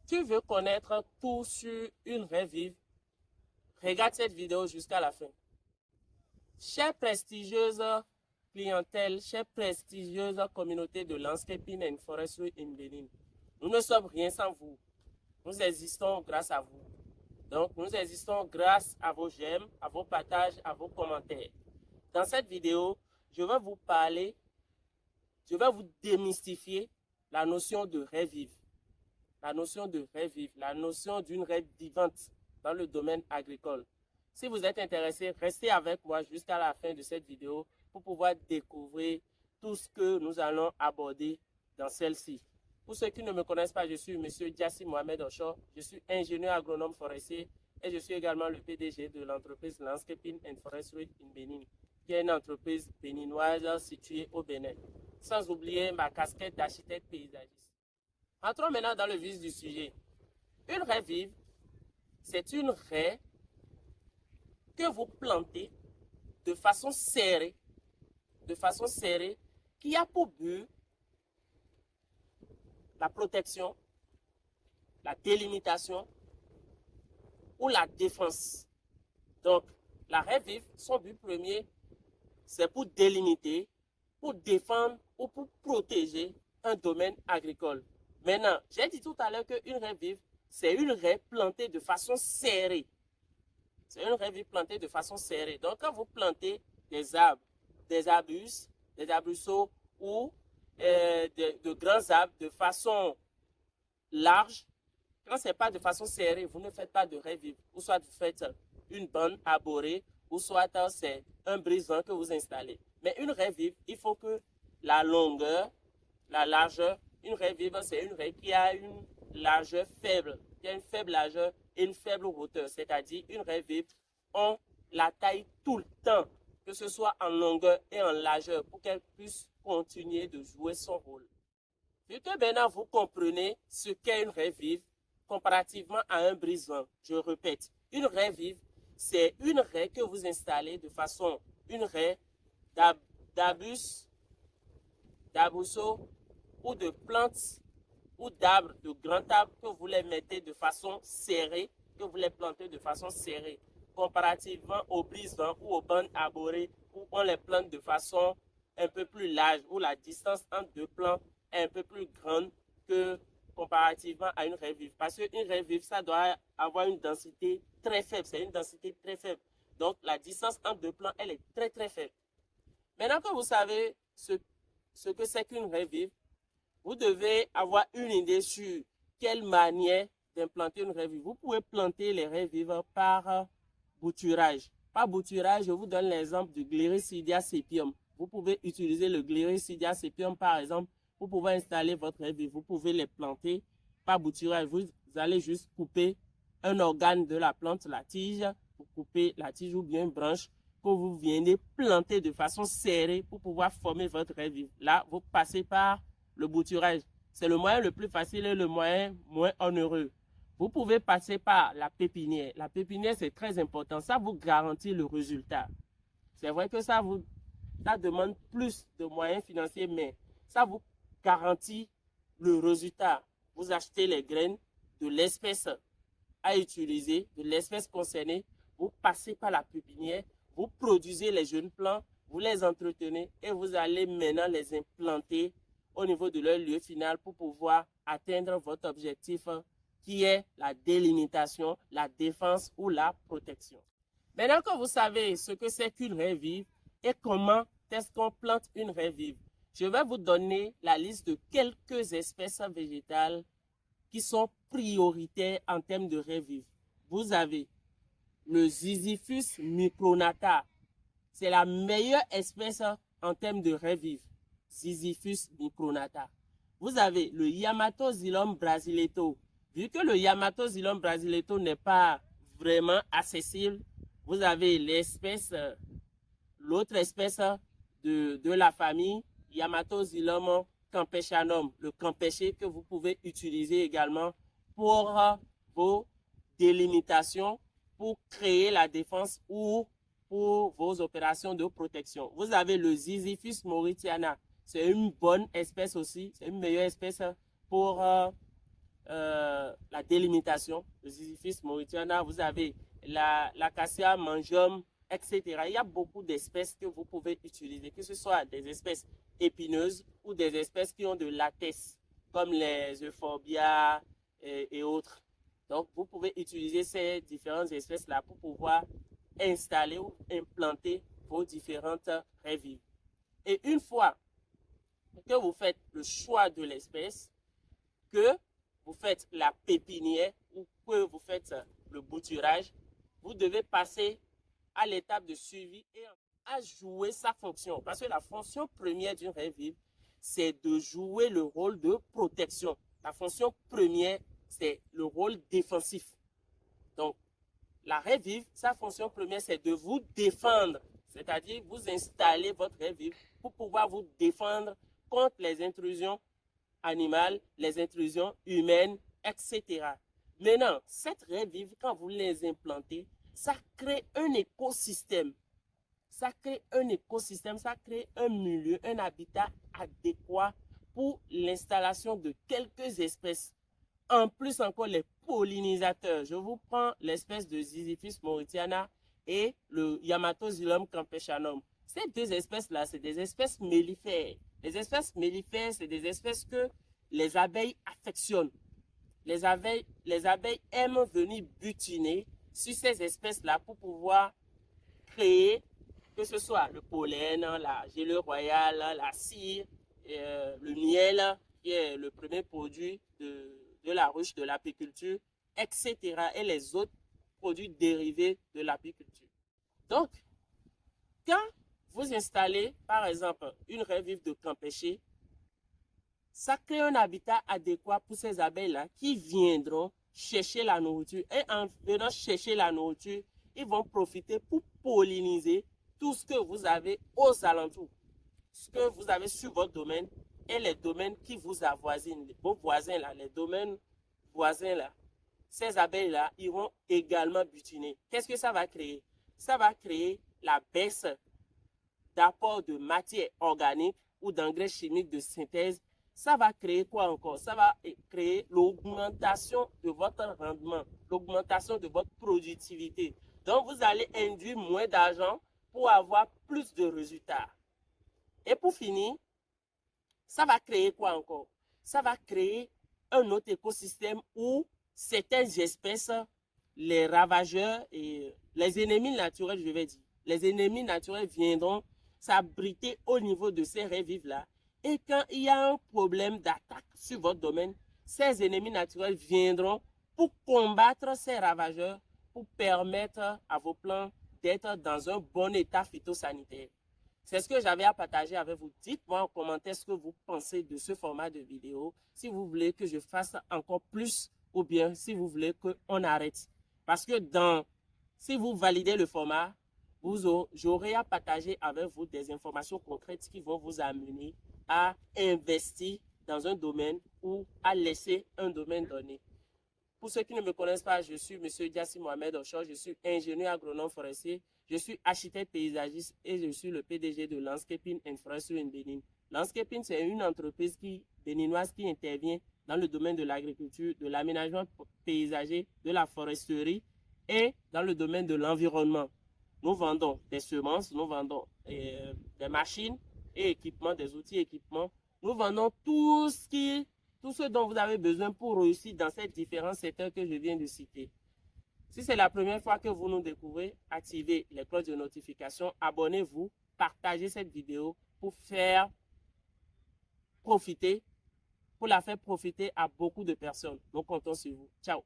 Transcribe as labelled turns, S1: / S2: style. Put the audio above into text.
S1: Tu veux connaître tout sur une raie vive? Regarde cette vidéo jusqu'à la fin. Chère prestigieuse clientèle, chère prestigieuse communauté de landscaping and forestry in Benin, nous ne sommes rien sans vous. Nous existons grâce à vous. Donc, nous existons grâce à vos j'aime, à vos partages, à vos commentaires. Dans cette vidéo, je vais vous parler, je vais vous démystifier la notion de raie vive. La notion de raie vive, la notion d'une raie vivante dans le domaine agricole. Si vous êtes intéressé, restez avec moi jusqu'à la fin de cette vidéo pour pouvoir découvrir tout ce que nous allons aborder dans celle-ci. Pour ceux qui ne me connaissent pas, je suis M. Djassi Mohamed Ocho, je suis ingénieur agronome forestier et je suis également le PDG de l'entreprise Landscaping and Forestry in Benin, qui est une entreprise béninoise située au Bénin. Sans oublier ma casquette d'architecte paysagiste. Entrons maintenant dans le vif du sujet. Une raie vive, c'est une raie que vous plantez de façon serrée, qui a pour but la protection, la délimitation ou la défense. Donc, la raie vive, son but premier, c'est pour délimiter, pour défendre ou pour protéger un domaine agricole. Maintenant, j'ai dit tout à l'heure qu'une raie vive, c'est une raie plantée de façon serrée. C'est une raie vive plantée de façon serrée. Donc, quand vous plantez des arbres, des arbustes, des arbusceaux ou de grands arbres de façon large, quand ce n'est pas de façon serrée, vous ne faites pas de raie vive. Ou soit vous faites une bande arborée, ou soit c'est un brise-vent que vous installez. Mais une raie vive, il faut que la longueur, la largeur, une raie vive, c'est une raie qui a une largeur faible, qui a une faible largeur et une faible hauteur. C'est-à-dire, une raie vive, on la taille tout le temps, que ce soit en longueur et en largeur, pour qu'elle puisse continuer de jouer son rôle. Vu que maintenant vous comprenez ce qu'est une raie vive, comparativement à un brise-vent, je répète, une raie vive, c'est une raie que vous installez de façon, une raie d'arbustes, d'arbusceaux ou de plantes ou d'arbres, de grands arbres que vous les mettez de façon serrée, que vous les plantez de façon serrée, comparativement au brise-vent ou aux bandes arborées où on les plante de façon un peu plus large, où la distance entre deux plants est un peu plus grande que comparativement à une raie vive. Parce qu'une raie vive, ça doit avoir une densité très faible. C'est une densité très faible. Donc, la distance entre deux plants, elle est très, très faible. Maintenant que vous savez ce que c'est qu'une raie vive, vous devez avoir une idée sur quelle manière d'implanter une raie vive. Vous pouvez planter les raies vives par bouturage. Par bouturage, je vous donne l'exemple du Gliricidia sepium. Vous pouvez utiliser le Gliricidia sepium, par exemple, pour pouvoir installer votre raie vive. Vous pouvez les planter par bouturage. Vous allez juste couper un organe de la plante, la tige. Vous coupez la tige ou bien une branche que vous venez planter de façon serrée pour pouvoir former votre raie vive. Là, vous passez par le bouturage. C'est le moyen le plus facile et le moyen moins onéreux. Vous pouvez passer par la pépinière. La pépinière, c'est très important. Ça vous garantit le résultat. C'est vrai que ça demande plus de moyens financiers, mais ça vous garantit le résultat. Vous achetez les graines de l'espèce à utiliser, de l'espèce concernée. Vous passez par la pépinière. Vous produisez les jeunes plants. Vous les entretenez et vous allez maintenant les implanter au niveau de leur lieu final pour pouvoir atteindre votre objectif qui est la délimitation, la défense ou la protection. Maintenant que vous savez ce que c'est qu'une raie vive et comment est-ce qu'on plante une raie vive, je vais vous donner la liste de quelques espèces végétales qui sont prioritaires en termes de raie vive. Vous avez le Ziziphus micronata. C'est la meilleure espèce en termes de raie vive. Ziziphus micronata. Vous avez le Yamatoxylum brasileto. Vu que le Yamatoxylum brasileto n'est pas vraiment accessible, vous avez l'autre espèce de la famille, Yamatoxylum campechanum, le campéché que vous pouvez utiliser également pour vos délimitations, pour créer la défense ou pour vos opérations de protection. Vous avez le Ziziphus mauritiana. C'est une bonne espèce aussi, c'est une meilleure espèce pour la délimitation, le Ziziphus mauritiana, vous avez l'Acacia mangium, etc. Il y a beaucoup d'espèces que vous pouvez utiliser, que ce soit des espèces épineuses ou des espèces qui ont de latex, comme les Euphorbia et autres. Donc, vous pouvez utiliser ces différentes espèces-là pour pouvoir installer ou implanter vos différentes raies vives. Et une fois que vous faites le choix de l'espèce, que vous faites la pépinière ou que vous faites le bouturage, vous devez passer à l'étape de suivi et à jouer sa fonction. Parce que la fonction première d'une raie vive, c'est de jouer le rôle de protection. La fonction première, c'est le rôle défensif. Donc, la raie vive, sa fonction première, c'est de vous défendre. C'est-à-dire, vous installez votre raie vive pour pouvoir vous défendre contre les intrusions animales, les intrusions humaines, etc. Maintenant, cette raie vive, quand vous les implantez, ça crée un écosystème. Ça crée un écosystème, ça crée un milieu, un habitat adéquat pour l'installation de quelques espèces. En plus encore, les pollinisateurs. Je vous prends l'espèce de Ziziphus mauritiana et le Yamatoxylum campeshanum. Ces deux espèces-là, c'est des espèces mellifères. Les espèces mellifères, c'est des espèces que les abeilles affectionnent. Les abeilles aiment venir butiner sur ces espèces-là pour pouvoir créer, que ce soit le pollen, la gelée royale, la cire, le miel, qui est le premier produit de la ruche de l'apiculture, etc. et les autres produits dérivés de l'apiculture. Donc, quand vous installez, par exemple, une raie vive de Campéché, ça crée un habitat adéquat pour ces abeilles-là qui viendront chercher la nourriture. Et en venant chercher la nourriture, ils vont profiter pour polliniser tout ce que vous avez aux alentours, ce que vous avez sur votre domaine et les domaines qui vous avoisinent, vos voisins là, les domaines voisins là. Ces abeilles-là iront également butiner. Qu'est-ce que ça va créer? Ça va créer la baisse d'apport de matière organique ou d'engrais chimiques de synthèse. Ça va créer quoi encore? Ça va créer l'augmentation de votre rendement, l'augmentation de votre productivité. Donc, vous allez induire moins d'argent pour avoir plus de résultats. Et pour finir, ça va créer quoi encore? Ça va créer un autre écosystème où certaines espèces, les ravageurs et les ennemis naturels, je vais dire, les ennemis naturels viendront s'abriter au niveau de ces raies vives-là. Et quand il y a un problème d'attaque sur votre domaine, ces ennemis naturels viendront pour combattre ces ravageurs, pour permettre à vos plants d'être dans un bon état phytosanitaire. C'est ce que j'avais à partager avec vous. Dites-moi en commentaire ce que vous pensez de ce format de vidéo. Si vous voulez que je fasse encore plus ou bien si vous voulez qu'on arrête. Parce que si vous validez le format, j'aurai à partager avec vous des informations concrètes qui vont vous amener à investir dans un domaine ou à laisser un domaine donné. Pour ceux qui ne me connaissent pas, je suis M. Diassi Mohamed Ochor, je suis ingénieur agronome forestier, je suis architecte paysagiste et je suis le PDG de Landscaping Infrastructure in Benin. Landscaping, c'est une entreprise béninoise qui intervient dans le domaine de l'agriculture, de l'aménagement paysager, de la foresterie et dans le domaine de l'environnement. Nous vendons des semences, nous vendons des machines et équipements, des outils et équipements. Nous vendons tout ce dont vous avez besoin pour réussir dans ces différents secteurs que je viens de citer. Si c'est la première fois que vous nous découvrez, activez les cloches de notification, abonnez-vous, partagez cette vidéo pour la faire profiter à beaucoup de personnes. Nous comptons sur vous. Ciao.